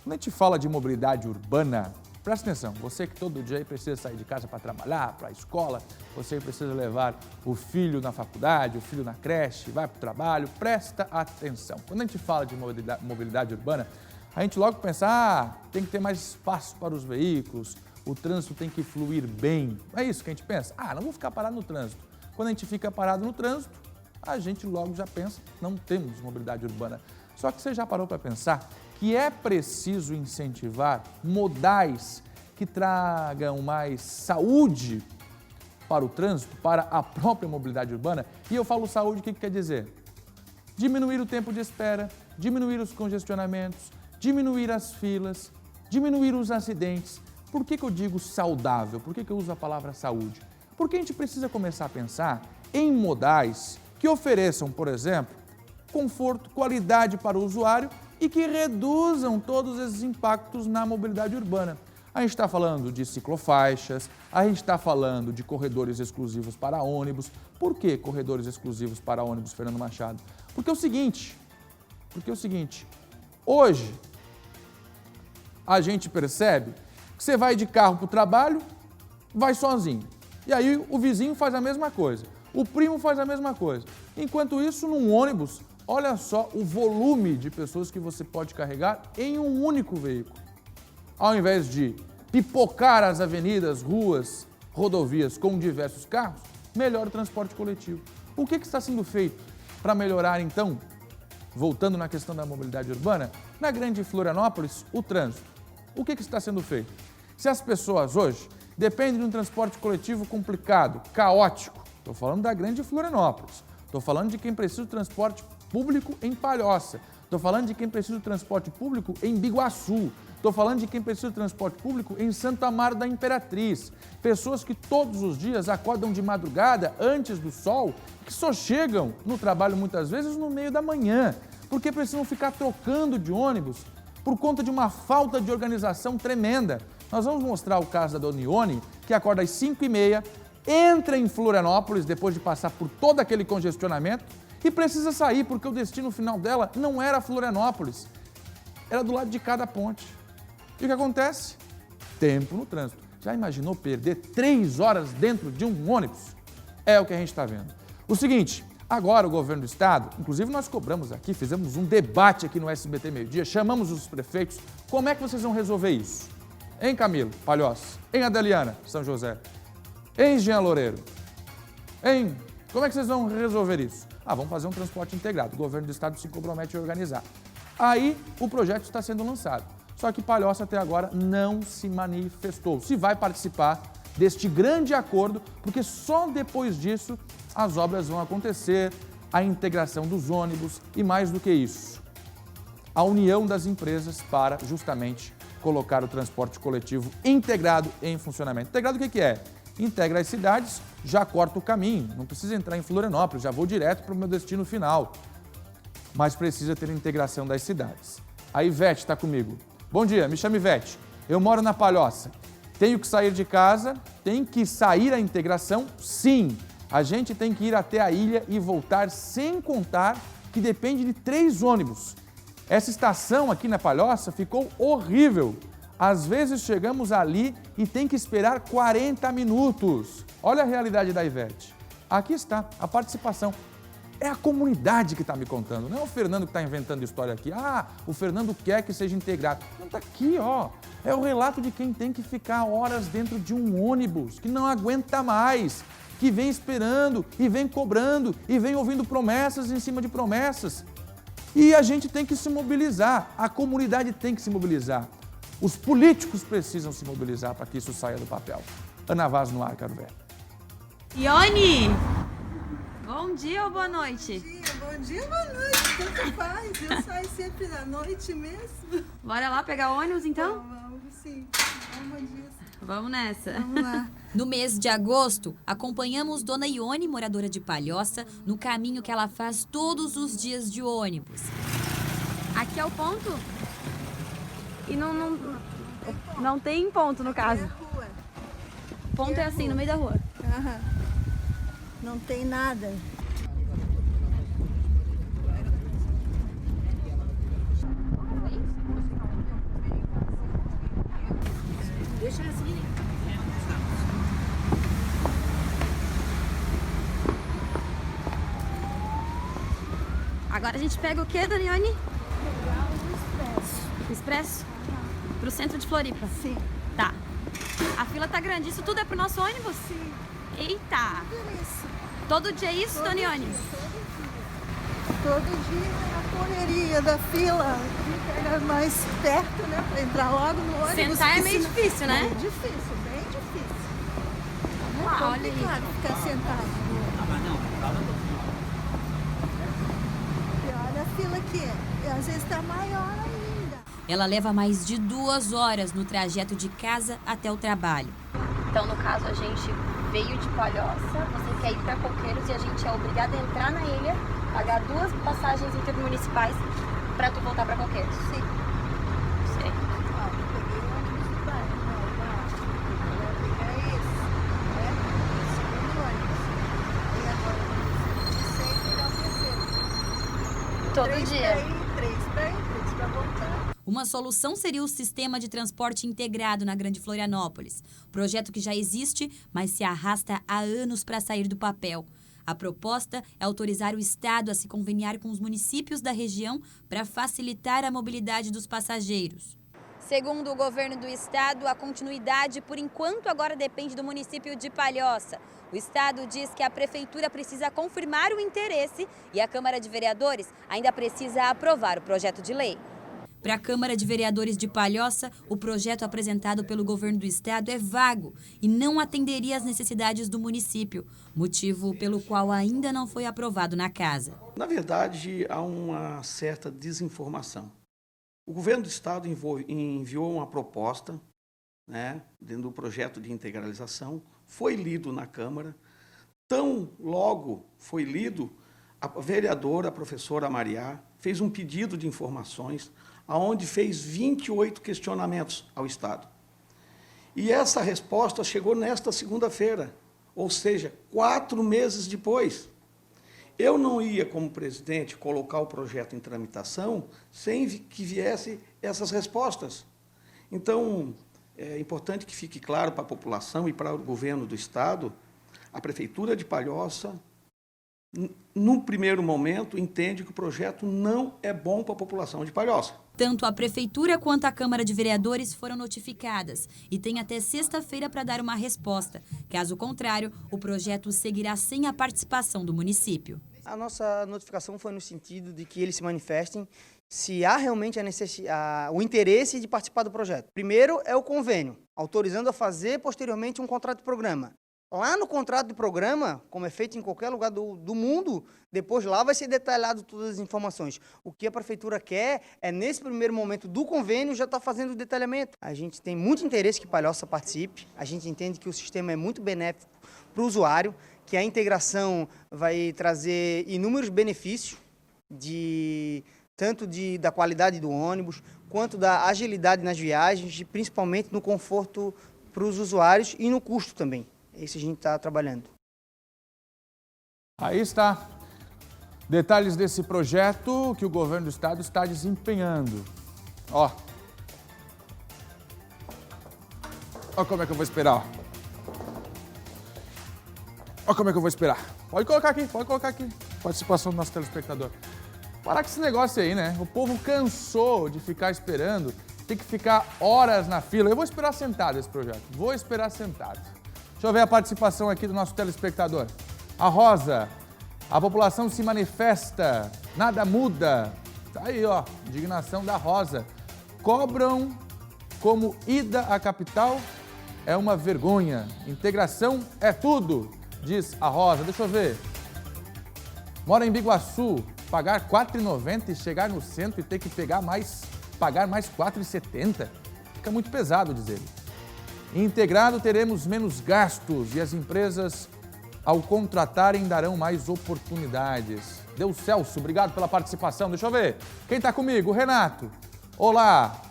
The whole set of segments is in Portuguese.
Quando a gente fala de mobilidade urbana, presta atenção, você que todo dia precisa sair de casa para trabalhar, para a escola, você que precisa levar o filho na faculdade, o filho na creche, vai para o trabalho, presta atenção. Quando a gente fala de mobilidade urbana, a gente logo pensa, tem que ter mais espaço para os veículos, o trânsito tem que fluir bem. É isso que a gente pensa? Não vou ficar parado no trânsito. Quando a gente fica parado no trânsito, a gente logo já pensa, não temos mobilidade urbana. Só que você já parou para pensar que é preciso incentivar modais que tragam mais saúde para o trânsito, para a própria mobilidade urbana? E eu falo saúde, o que quer dizer? Diminuir o tempo de espera, diminuir os congestionamentos, diminuir as filas, diminuir os acidentes. Por que eu digo saudável? Por que eu uso a palavra saúde? Porque a gente precisa começar a pensar em modais que ofereçam, por exemplo, conforto, qualidade para o usuário e que reduzam todos esses impactos na mobilidade urbana. A gente está falando de ciclofaixas, a gente está falando de corredores exclusivos para ônibus. Por que corredores exclusivos para ônibus, Fernando Machado? Porque é o seguinte, hoje a gente percebe que você vai de carro para o trabalho, vai sozinho. E aí o vizinho faz a mesma coisa, o primo faz a mesma coisa. Enquanto isso, num ônibus, olha só o volume de pessoas que você pode carregar em um único veículo. Ao invés de pipocar as avenidas, ruas, rodovias com diversos carros, melhora o transporte coletivo. O que está sendo feito para melhorar, então, voltando na questão da mobilidade urbana, na grande Florianópolis, o trânsito? O que está sendo feito? Se as pessoas hoje dependem de um transporte coletivo complicado, caótico, estou falando da grande Florianópolis, estou falando de quem precisa de transporte público em Palhoça, estou falando de quem precisa de transporte público em Biguaçu, estou falando de quem precisa de transporte público em Santo Amaro da Imperatriz, pessoas que todos os dias acordam de madrugada antes do sol, que só chegam no trabalho muitas vezes no meio da manhã, porque precisam ficar trocando de ônibus por conta de uma falta de organização tremenda. Nós vamos mostrar o caso da Dona Ione, que acorda às 5h30, entra em Florianópolis depois de passar por todo aquele congestionamento e precisa sair porque o destino final dela não era Florianópolis, era do lado de cada ponte. E o que acontece? Tempo no trânsito. Já imaginou perder 3 horas dentro de um ônibus? É o que a gente está vendo. O seguinte, agora o governo do estado, inclusive nós cobramos aqui, fizemos um debate aqui no SBT Meio Dia, chamamos os prefeitos, como é que vocês vão resolver isso? Em Camilo, Palhoça, em Adeliana, São José, em Jean Loureiro, como é que vocês vão resolver isso? Vamos fazer um transporte integrado, o governo do estado se compromete a organizar. Aí o projeto está sendo lançado, só que Palhoça até agora não se manifestou, se vai participar deste grande acordo, porque só depois disso as obras vão acontecer, a integração dos ônibus e mais do que isso, a união das empresas para justamente colocar o transporte coletivo integrado em funcionamento. Integrado o que é? Integra as cidades, já corta o caminho, não precisa entrar em Florianópolis, já vou direto para o meu destino final. Mas precisa ter integração das cidades. A Ivete está comigo. Bom dia, me chamo Ivete, eu moro na Palhoça. Tenho que sair de casa, tem que sair a integração? Sim, a gente tem que ir até a ilha e voltar, sem contar que depende de 3 ônibus. Essa estação aqui na Palhoça ficou horrível. Às vezes chegamos ali e tem que esperar 40 minutos. Olha a realidade da Ivete. Aqui está a participação. É a comunidade que está me contando, não é o Fernando que está inventando história aqui. O Fernando quer que seja integrado. Não, está aqui, ó. É o relato de quem tem que ficar horas dentro de um ônibus, que não aguenta mais, que vem esperando e vem cobrando e vem ouvindo promessas em cima de promessas. E a gente tem que se mobilizar, a comunidade tem que se mobilizar. Os políticos precisam se mobilizar para que isso saia do papel. Ana Vaz no ar, quero ver. Ione! Bom dia ou boa noite? Bom dia, boa noite, tanto faz. Eu saio sempre na noite mesmo. Bora lá pegar ônibus então? Vamos sim, vamos disso. Vamos nessa. Vamos lá. No mês de agosto, acompanhamos Dona Ione, moradora de Palhoça, no caminho que ela faz todos os dias de ônibus. Aqui é o ponto? E não tem ponto no caso. É a rua. Ponto é assim, no meio da rua. Aham. Não tem nada. Agora a gente pega o quê, Daniane? Pegar o expresso. O expresso? Pro centro de Floripa? Sim. Tá. A fila tá grande. Isso tudo é pro nosso ônibus? Sim. Eita! Tudo isso. Todo dia é isso, Todo Daniane? dia, todo dia a correria da fila. Que pega mais perto, né? Pra entrar logo no ônibus. Sentar é meio porque difícil, né? É difícil, bem difícil. Ah, olha aí. Complicado ficar sentado. E olha a fila aqui. E às vezes tá maior ainda. Ela leva mais de 2 horas no trajeto de casa até o trabalho. Então, no caso, a gente veio de Palhoça, você quer ir para Coqueiros e a gente é obrigado a entrar na ilha, pagar 2 passagens intermunicipais para tu voltar para Coqueiros. Sim. Sei. Ó, eu peguei o ônibus do bairro. Agora eu vou pegar esse. Né? O segundo ônibus. E agora eu sei pegar o terceiro. Todo 3 dia. pra ir, 3 pra ir, 3 pra voltar. Uma solução seria o sistema de transporte integrado na Grande Florianópolis, projeto que já existe, mas se arrasta há anos para sair do papel. A proposta é autorizar o Estado a se conveniar com os municípios da região para facilitar a mobilidade dos passageiros. Segundo o governo do estado, a continuidade, por enquanto, agora depende do município de Palhoça. O estado diz que a prefeitura precisa confirmar o interesse e a Câmara de Vereadores ainda precisa aprovar o projeto de lei. Para a Câmara de Vereadores de Palhoça, o projeto apresentado pelo governo do estado é vago e não atenderia às necessidades do município, motivo pelo qual ainda não foi aprovado na casa. Na verdade, há uma certa desinformação. O governo do estado enviou uma proposta, né, dentro do projeto de integralização, foi lido na Câmara. Tão logo foi lido, a vereadora, a professora Mariá, fez um pedido de informações, onde fez 28 questionamentos ao Estado. E essa resposta chegou nesta segunda-feira, ou seja, 4 meses depois. Eu não ia, como presidente, colocar o projeto em tramitação sem que viesse essas respostas. Então, é importante que fique claro para a população e para o governo do Estado, a Prefeitura de Palhoça, no primeiro momento, entende que o projeto não é bom para a população de Palhoça. Tanto a Prefeitura quanto a Câmara de Vereadores foram notificadas e tem até sexta-feira para dar uma resposta. Caso contrário, o projeto seguirá sem a participação do município. A nossa notificação foi no sentido de que eles se manifestem se há realmente o interesse de participar do projeto. Primeiro é o convênio, autorizando a fazer posteriormente um contrato de programa. Lá no contrato de programa, como é feito em qualquer lugar do mundo, depois lá vai ser detalhado todas as informações. O que a prefeitura quer é, nesse primeiro momento do convênio, já estar fazendo o detalhamento. A gente tem muito interesse que Palhoça participe, a gente entende que o sistema é muito benéfico para o usuário, que a integração vai trazer inúmeros benefícios, tanto da qualidade do ônibus, quanto da agilidade nas viagens, e principalmente no conforto para os usuários e no custo também. É isso que a gente está trabalhando. Aí está. Detalhes desse projeto que o governo do estado está desempenhando. Ó. Ó como é que eu vou esperar, ó. Ó como é que eu vou esperar. Pode colocar aqui, pode colocar aqui. Participação do nosso telespectador. Parar com esse negócio aí, né? O povo cansou de ficar esperando, tem que ficar horas na fila. Eu vou esperar sentado esse projeto, vou esperar sentado. Deixa eu ver a participação aqui do nosso telespectador. A Rosa, a população se manifesta, nada muda. Tá aí, ó, indignação da Rosa. Cobram como ida à capital é uma vergonha. Integração é tudo, diz a Rosa. Deixa eu ver. Mora em Biguaçu, pagar R$ 4,90 e chegar no centro e ter que pagar mais R$ 4,70. Fica muito pesado, diz ele. Integrado, teremos menos gastos e as empresas, ao contratarem, darão mais oportunidades. Deus Celso, obrigado pela participação. Deixa eu ver. Quem está comigo? O Renato. Olá.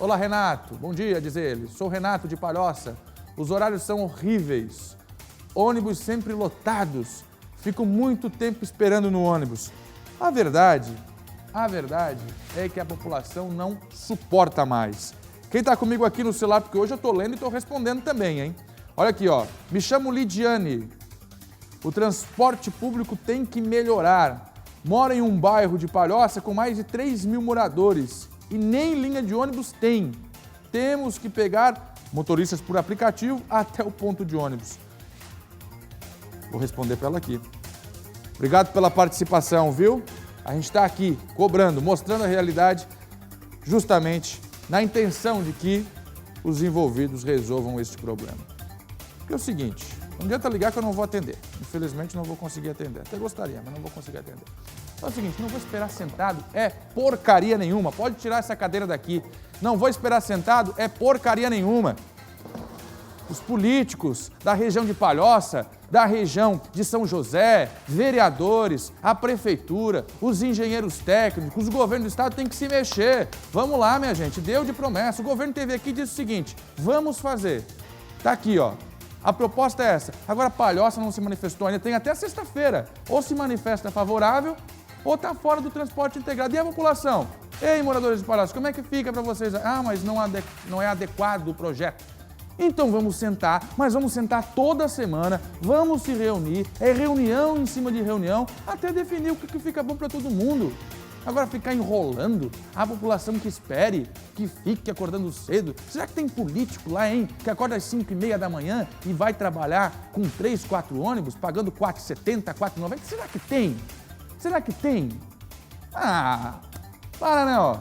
Olá, Renato. Bom dia, diz ele. Sou Renato de Palhoça. Os horários são horríveis. Ônibus sempre lotados. Fico muito tempo esperando no ônibus. A verdade é que a população não suporta mais. Quem está comigo aqui no celular, porque hoje eu estou lendo e estou respondendo também, hein? Olha aqui, ó. Me chamo Lidiane. O transporte público tem que melhorar. mora em um bairro de Palhoça com mais de 3 mil moradores e nem linha de ônibus tem. Temos que pegar motoristas por aplicativo até o ponto de ônibus. Vou responder para ela aqui. Obrigado pela participação, viu? A gente está aqui cobrando, mostrando a realidade, justamente na intenção de que os envolvidos resolvam este problema. Porque é o seguinte, não adianta ligar que eu não vou atender. Infelizmente não vou conseguir atender. Até gostaria, mas não vou conseguir atender. Então é o seguinte, não vou esperar sentado, é porcaria nenhuma. Pode tirar essa cadeira daqui. Não vou esperar sentado, é porcaria nenhuma. Os políticos da região de Palhoça, da região de São José, vereadores, a prefeitura, os engenheiros técnicos, o governo do estado tem que se mexer. Vamos lá, minha gente, deu de promessa. O governo teve aqui e disse o seguinte, vamos fazer. Tá aqui, ó. A proposta é essa. Agora, Palhoça não se manifestou ainda, tem até sexta-feira. Ou se manifesta favorável, ou está fora do transporte integrado. E a população? Ei, moradores de Palhoça, como é que fica para vocês? Ah, mas não é adequado o projeto. Então vamos sentar, mas vamos sentar toda semana, vamos se reunir, é reunião em cima de reunião, até definir o que fica bom para todo mundo. Agora ficar enrolando, a população que espere, que fique acordando cedo. Será que tem político lá, hein, que acorda às 5h30 da manhã e vai trabalhar com 3, 4 ônibus, pagando R$ 4,70, R$ 4,90? Será que tem? Será que tem? Ah, para, né, ó.